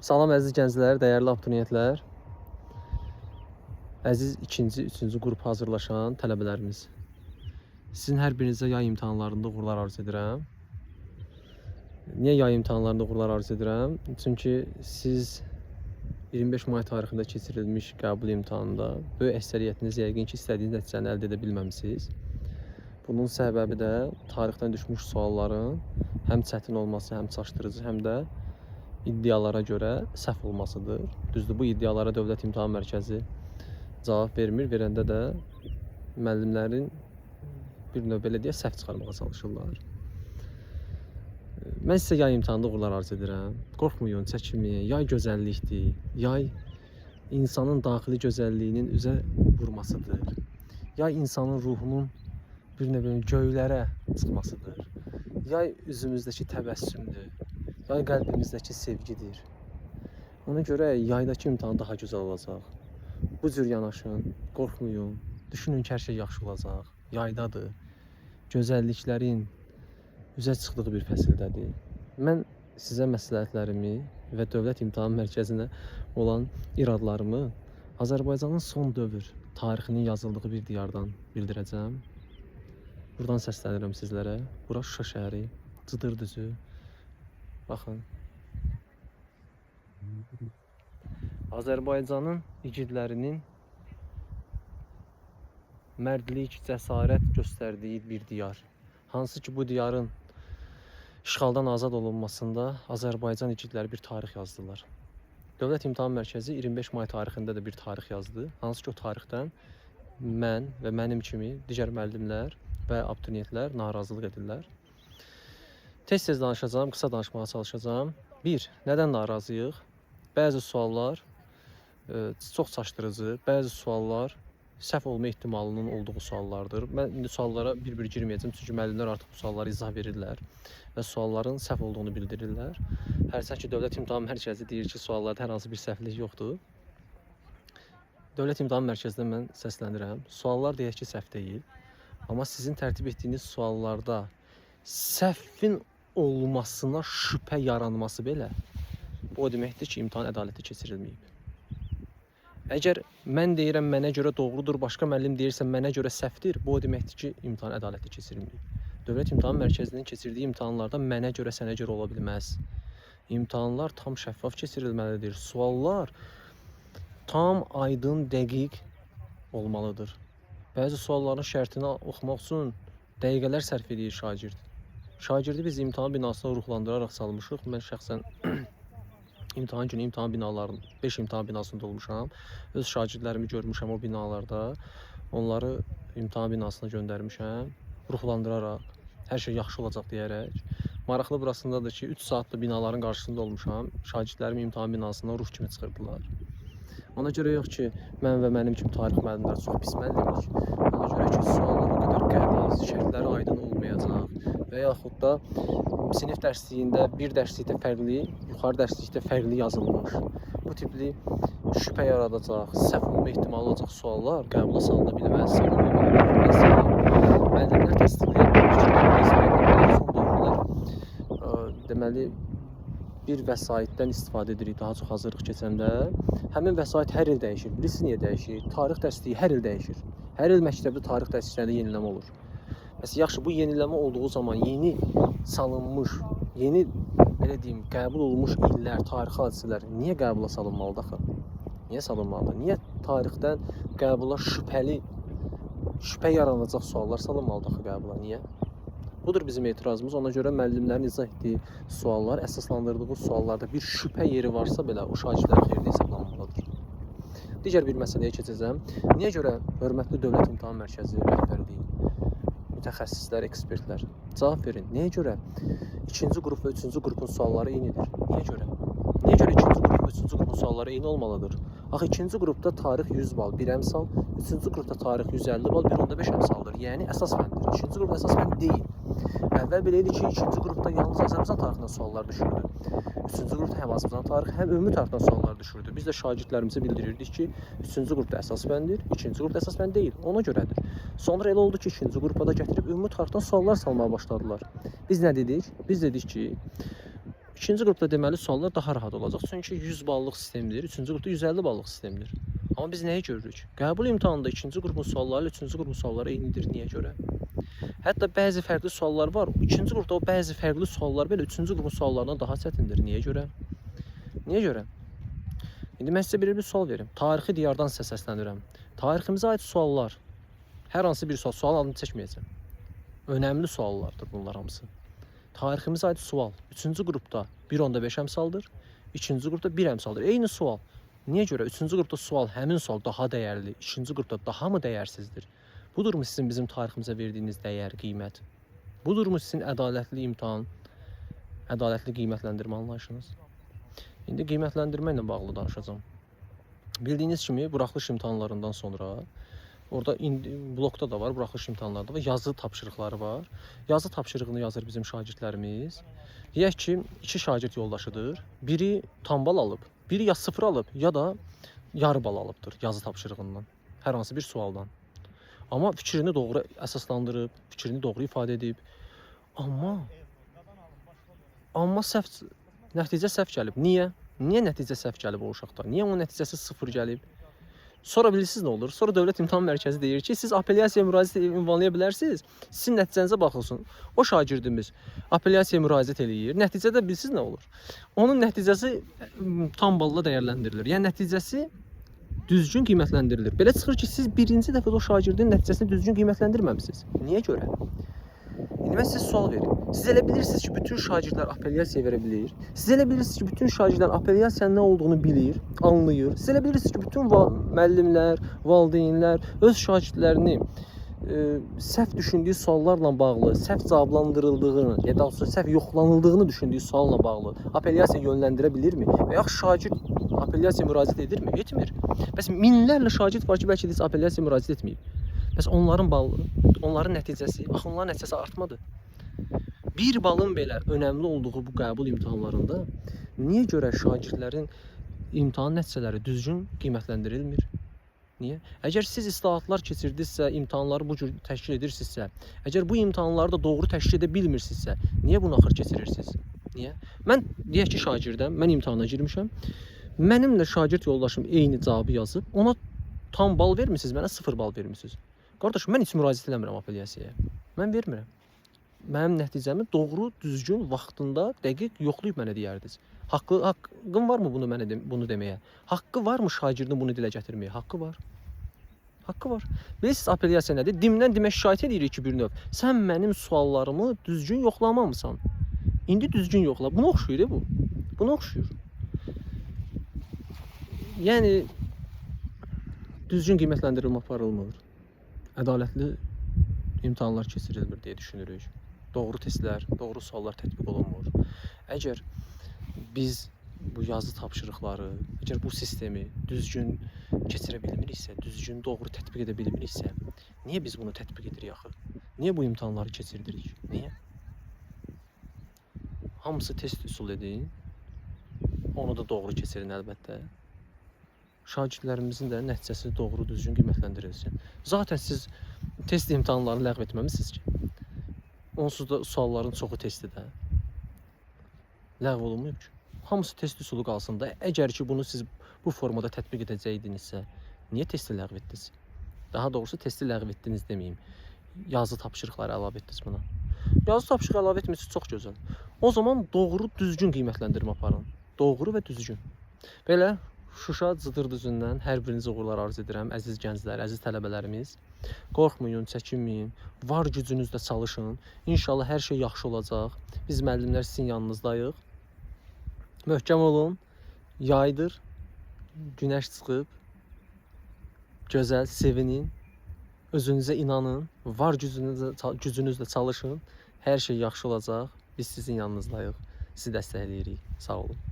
Salam əziz gənclər, dəyərli abituriyentlər, əziz 2-ci, 3-cü qrup hazırlaşan tələbələrimiz. Sizin hər birinizə yay imtahanlarında uğurlar arzu edirəm. Niyə yay imtahanlarında uğurlar arzu edirəm? Çünki siz 25 may tarixində keçirilmiş qəbul imtahanında böyük əksəriyyətiniz yəqin ki, istədiyiniz nəticəni əldə edə bilməmisiniz. Bunun səbəbi də tarixdən düşmüş sualların həm çətin olması, həm çaşdırıcı, həm də iddialara görə səhv olmasıdır. Düzdür, bu iddialara Dövlət İmtahan Mərkəzi cavab vermir. Verəndə də müəllimlərin bir növ belə deyə səhv çıxarmağa çalışırlar. Mən sizə yay imtahanında uğurlar arzu edirəm. Qorxmayın, çəkinməyin. Yay gözəllikdir. Yay insanın daxili gözəlliyinin üzə vurmasıdır. Yay insanın ruhunun bir növ göylərə çıxmasıdır. Yay üzümüzdəki təbəssümdür. Yay qəlbimizdəki sevgidir. Ona görə yaydakı imtahan daha gözəl olacaq. Bu cür yanaşın, qorxmayın, düşünün ki, hər şey yaxşı olacaq. Yaydadır, gözəlliklərin üzə çıxdığı bir fəsildədir. Mən sizə məsləhətlərimi və Dövlət İmtahan Mərkəzinə olan iradlarımı Azərbaycanın son dövr tarixinin yazıldığı bir diyardan bildirəcəm. Buradan səslənirəm sizlərə. Bura Şuşa şəhəri, Cıdır düzü. Baxın. Azərbaycanın igidlərinin mərdlik, cəsarət göstərdiyi bir diyar. Hansı ki, bu diyarın işğaldan azad olunmasında Azərbaycan igidləri bir tarix yazdılar. Dövlət İmtahan Mərkəzi 25 may tarixində də bir tarix yazdı. Hansı ki, o tarixdən mən və mənim kimi digər müəllimlər və abituriyentlər narazılıq edirlər. Tez-tez danışacağım, qısa danışmağa çalışacağım. 1. Nədən narazıyıq? Bəzi suallar çox çaşdırıcı, bəzi suallar səhv olma ehtimalının olduğu suallardır. Mən indi suallara bir-bir girməyəcəm, çünki müəllimlər artıq bu suallara izah verirlər və sualların səhv olduğunu bildirirlər. Hərçənd ki, Dövlət İmtahan Mərkəzi deyir ki, suallarda hər hansı bir səhvlik yoxdur. Dövlət İmtahan Mərkəzindən mən səslənirəm. Suallar deyək ki, səhv deyil. Amma sizin tərtib etdiyiniz suallarda səhvin olmasına şübhə yaranması belə o deməkdir ki, imtahan ədalətli keçirilməyib. Əgər mən deyirəm mənə görə doğrudur, başqa müəllim deyirsə mənə görə səhvdir, bu o deməkdir ki, imtahan ədalətli keçirilməyib. Dövlət İmtahan Mərkəzinin keçirdiyi imtahanlarda mənə görə, sənə görə ola bilməz. İmtahanlar tam şəffaf keçirilməlidir. Suallar tam aydın, dəqiq olmalıdır. Bəzi sualların şərtini oxumaq üçün dəqiqələr sərf edir şagird. Şagirdi biz imtahan binasına ruhlandıraraq salmışıq. Mən şəxsən imtahan günü imtahan binalarının 5 imtahan binasında olmuşam. Öz şagirdlərimi görmüşəm o binalarda. Onları imtahan binasına göndərmişəm. Ruhlandıraraq, hər şey yaxşı olacaq deyərək. Maraqlı burasındadır ki, 3 saatlı binaların qarşısında olmuşam. Şagirdlərim imtahan binasından ruh kimi çıxırdılar. Ona görə yox ki, mən və mənim kimi tarix müəllimləri çox pis müəllimik. Ona görə ki, suallar o qədər qəliz, şərtləri aydın olmayacaq və yaxud da sinif dərsliyində bir dərslikdə fərqli, yuxarı dərslikdə fərqli yazılmış. Bu tipli şübhə yaradacaq, səhv olma ehtimalı olacaq suallar qəbula salına bilməz. Müəllimlər təsdiqləyir ki, son dövrlər deməli bir vəsaitdən istifadə edirik daha çox hazırlıq keçəndə. Həmin vəsait hər il dəyişir. Bilirsiniz niyə dəyişir? Tarix dərsliyi hər il dəyişir. Hər il məktəbdə tarix dərsliklərində yeniləmə olur. Məsələn, yaxşı, bu yeniləmə olduğu zaman yeni salınmış, yeni belə deyim, qəbul olunmuş illər, tarixi hadisələr niyə qəbula salınmalıdır axı? Niyə salınmalıdır? Niyə tarixdən qəbula şübhə yaranacaq suallar salınmalıdır axı qəbula? Niyə? Budur bizim etirazımız. Ona görə müəllimlərin izah etdiyi suallar, əsaslandırdığı suallarda bir şübhə yeri varsa belə o şagirdlərin xeyrinə hesablanmalıdır. Digər bir məsələyə keçəcəm. Niyə görə hörmətli Dövlət İmtahan Mərkəzi rəhbərliyi, mütəxəssislər, ekspertlər cavab verin. Niyə görə 2-ci qrup və 3-cü qrupun sualları eynidir? Niyə görə? Niyə görə 2-ci qrup və 3-cü qrupun sualları eyni olmalıdır? Axı 2-ci qrupda tarix 100 bal, 1 əmsal, 3-cü qrupda tarix 150 bal, 1.5 əmsaldır. Yəni əsas fəndir. 2-ci qrupda əsas fənd deyil. Əvvəl belə idi ki, 2-ci qrupda yalnız Azərbaycan tarixindən suallar düşürdü. 3-cü qrupda həm Azərbaycan tarixi, həm ümumi tarixdən suallar düşürdü. Biz də şagirdlərimizə bildirirdik ki, 3-cü qrupda əsas fəndir, 2-ci qrupda əsas fənd deyil. Ona görədir. Sonra elə oldu ki, 2-ci qrupa da gətirib ümumi tarixdən suallar salmağa başladılar. Biz nə dedik? Biz dedik ki, İkinci qrupda deməli suallar daha rahat olacaq. Çünki 100 ballıq sistemdir, üçüncü qrupda 150 ballıq sistemdir. Amma biz nəyi görürük? Qəbul imtahanında ikinci qrupun sualları ilə üçüncü qrupun sualları eynidir. Niyə görə? Hətta bəzi fərqli suallar var. İkinci qrupda o bəzi fərqli suallar belə üçüncü qrupun suallarından daha çətindir. Niyə görə? Niyə görə? İndi mən sizə bir sual verim. Tarixi diyardan sizə səslənirəm. Tariximizə aid suallar. Hər hansı bir sual adını çəkməyəcəm. Önəmli suallardır bunlar hamısı. Tariximizə aid sual. Üçüncü qrupda 1.5 əmsaldır. İkinci qrupda 1 əmsaldır. Eyni sual. Niyə görə? Üçüncü qrupda sual, həmin sual daha dəyərli. İkinci qrupda daha mı dəyərsizdir? Budurmu sizin bizim tariximizə verdiyiniz dəyər, qiymət? Budurmu sizin ədalətli imtahan, ədalətli qiymətləndirmə anlayışınız? İndi qiymətləndirmə ilə bağlı danışacağım. Bildiyiniz kimi buraxılış imtahanlarından sonra orada blokda da var, buraxılış imtahanlarda var, yazı tapşırıqları var. Yazı tapşırığını yazır bizim şagirdlərimiz. Deyək ki, iki şagird yoldaşıdır. Biri tam bal alıb, biri ya 0 alıb, ya da yarı bal alıbdır yazı tapşırığından. Hər hansı bir sualdan. Amma fikrini doğru əsaslandırıb, fikrini doğru ifadə edib. Amma nəticə səhv gəlib. Niyə? Niyə nəticə səhv gəlib o uşaqda? Niyə onun nəticəsi 0 gəlib? Sonra bilirsiniz nə olur? Sonra Dövlət İmtahan Mərkəzi deyir ki, siz apellyasiyaya müraciət ünvanlaya bilərsiniz. Sizin nəticənizə baxılsın. O şagirdimiz apellyasiyaya müraciət eləyir. Nəticədə bilirsiniz nə olur? Onun nəticəsi tam balla dəyərləndirilir. Yəni nəticəsi düzgün qiymətləndirilir. Belə çıxır ki, siz birinci dəfə o şagirdin nəticəsini düzgün qiymətləndirməmisiniz. Niyə görə? İndi mən sizə sual verim. Siz elə bilirsiniz ki, bütün şagirdlər apellyasiya verə bilir. Siz elə bilirsiniz ki, bütün şagirdlər apellyasiyanın nə olduğunu bilir, anlayır. Siz elə bilirsiniz ki, bütün müəllimlər, valideynlər öz şagirdlərini səhv düşündüyü suallarla bağlı, səhv cavablandırıldığını, ya da səhv yoxlanıldığını düşündüyü sualla bağlı apellyasiya yönləndirə bilirmi? Və yaxud şagird apellyasiya müraciət edirmi? Etmir. Bəs minlərlə şagird var ki, bəlkə də heç apellyasiya müraciət etməyib. Bəs onların balı, onların nəticəsi, axı onların nəticəsi artmadı. Bir balın belə önəmli olduğu bu qəbul imtahanlarında niyə görə şagirdlərin imtahan nəticələri düzgün qiymətləndirilmir? Niyə? Əgər siz islahatlar keçirdinizsə, imtahanları bu cür təşkil edirsinizsə, əgər bu imtahanları da doğru təşkil edə bilmirsinizsə, niyə bunu axır keçirirsiniz? Niyə? Mən deyək ki, şagirdəm, mən imtahana girmişəm. Mənimlə şagird yoldaşım eyni cavabı yazıb, ona tam bal vermisiniz, mənə 0 bal vermisiniz. Qardaşım, mən heç müraciət eləmirəm apellyasiyaya. Mən vermirəm. Mənim nəticəmi doğru, düzgün, vaxtında, dəqiq yoxlayıb mənə deyərdiniz. Haqqım varmı bunu deməyə? Haqqı varmı şagirdin bunu dilə gətirməyə? Haqqı var. Haqqı var. Bilirsiniz apellyasiya nədir? Dimdən dimə şikayət edirik ki, bir növ. Sən mənim suallarımı düzgün yoxlamamısan. İndi düzgün yoxla. Buna oxşuyur bu. Buna oxşuyur. Yəni düzgün qiymətləndirilmə aparılmır. Ədalətli imtahanlar keçirilmir deyə düşünürük. Doğru testlər, doğru suallar tətbiq olunmur. Əgər biz bu yazı tapşırıqları, əgər bu sistemi düzgün keçirə bilmiriksə, düzgün doğru tətbiq edə bilmiriksə, niyə biz bunu tətbiq edirik axı? Niyə bu imtahanları keçirdirik? Niyə? Hamısı test üsul edin. Onu da doğru keçirin əlbəttə. Şagirdlərimizin də nəticəsi doğru, düzgün qiymətləndirilsin. Zaten siz test imtahanlarını ləğv etməmisiniz ki. Onsuz da sualların çoxu testidə ləğv olunmuyor ki. Hamısı test üsulu qalsın da. Əgər ki, bunu siz bu formada tətbiq edəcəydinizsə, niyə testi ləğv etdiniz? Daha doğrusu testi ləğv etdiniz deməyim. Yazı tapşırıqları əlavə etdiniz buna. Yazı tapşırığı əlavə etmişsiniz, çox gözəl. O zaman doğru, düzgün qiymətləndirmə aparın. Doğru və düzgün. Belə Şuşa Cıdır düzündən hər birinizə uğurlar arzu edirəm, əziz gənclər, əziz tələbələrimiz. Qorxmayın, çəkinməyin, var gücünüzlə çalışın. İnşallah hər şey yaxşı olacaq. Biz müəllimlər sizin yanınızdayıq. Möhkəm olun, yaydır, günəş çıxıb, gözəl, sevinin, özünüzə inanın, var gücünüzlə çalışın. Hər şey yaxşı olacaq, biz sizin yanınızdayıq, sizi dəstəkləyirik. Sağ olun.